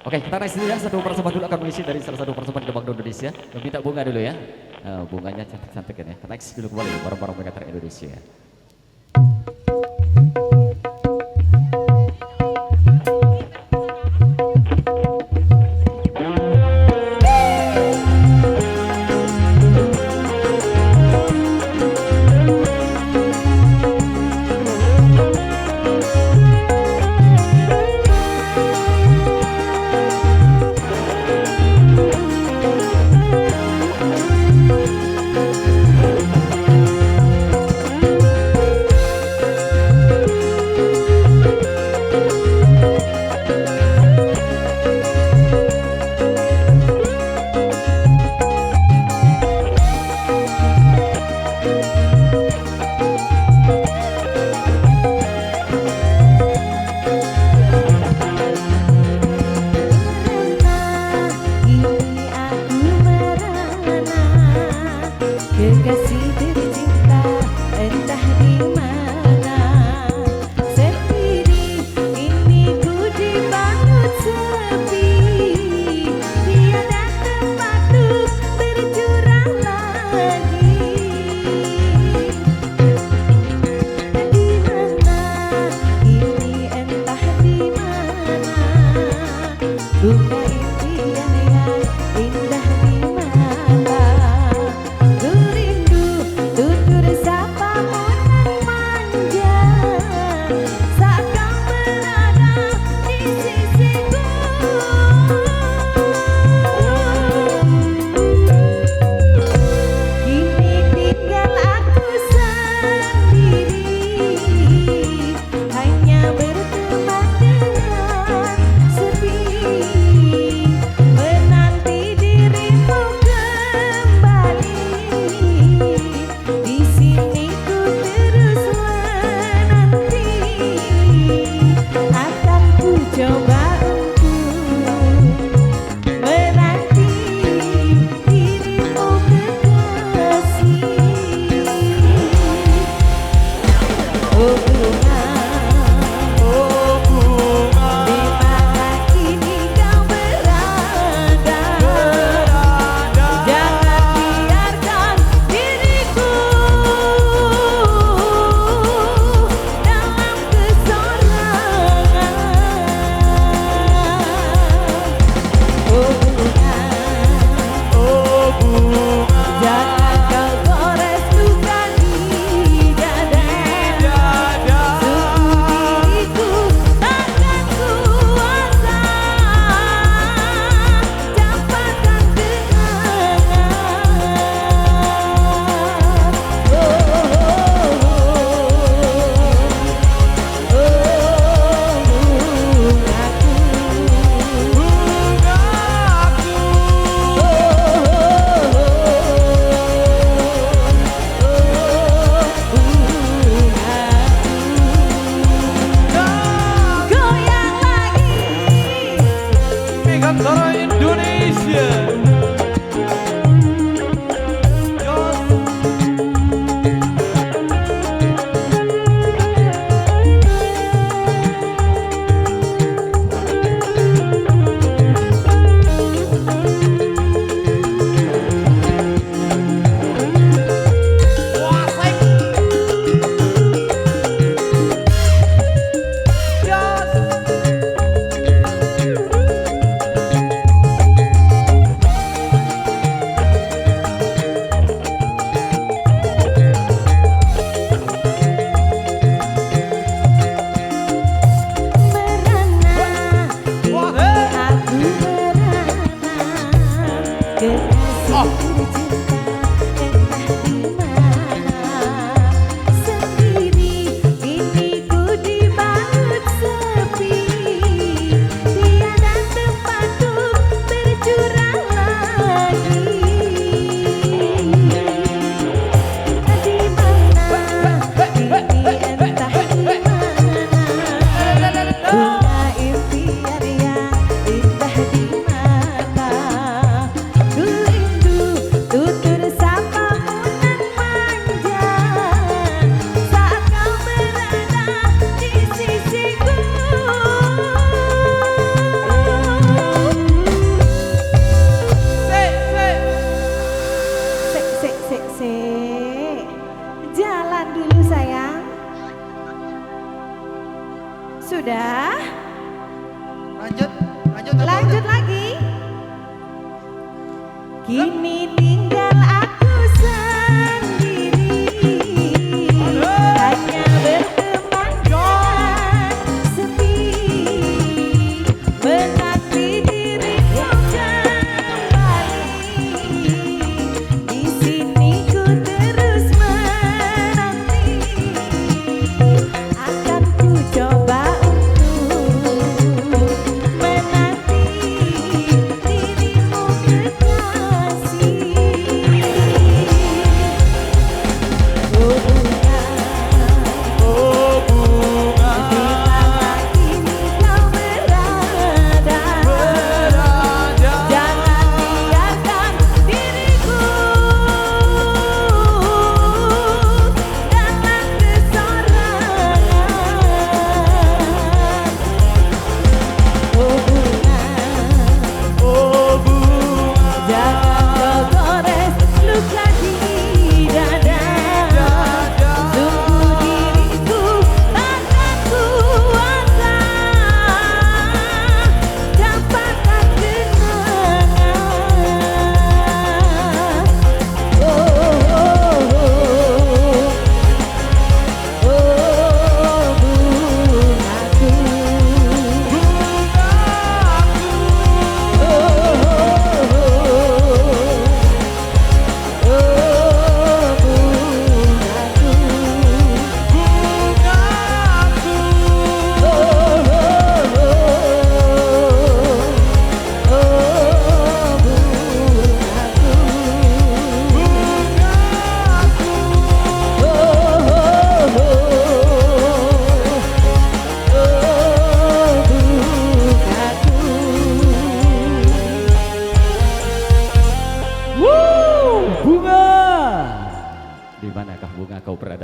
Oke, kita next dulu ya. Satu persembahan dulu akan mengisi dari salah satu persembahan Gebang Indonesia. Minta bunga dulu ya. Bunganya cantik-cantik kan ya. Kita next dulu kembali barang-barang pengantar Indonesia. Kekasih tercinta entah di mana, sendiri ini ku di mana. Sudah. Lanjut. Lanjut lagi. Kini tinggal aku sendiri, hanya berteman dan sepi, menanti dirimu kembali. Di sini ku terus menanti, akan ku coba untuk menanti dirimu kekasih. Oh bunga, Oh bunga, di mana kini kau berada? Jangan biarkan diriku dalam kesorangan. Oh bunga, oh bunga, jangan kau gores luka di dada. Sungguh diriku takkan kuasa dapatkan kenangan. Oh, oh, oh, oh, bungaku. Bunga. Di manakah bunga kau berada?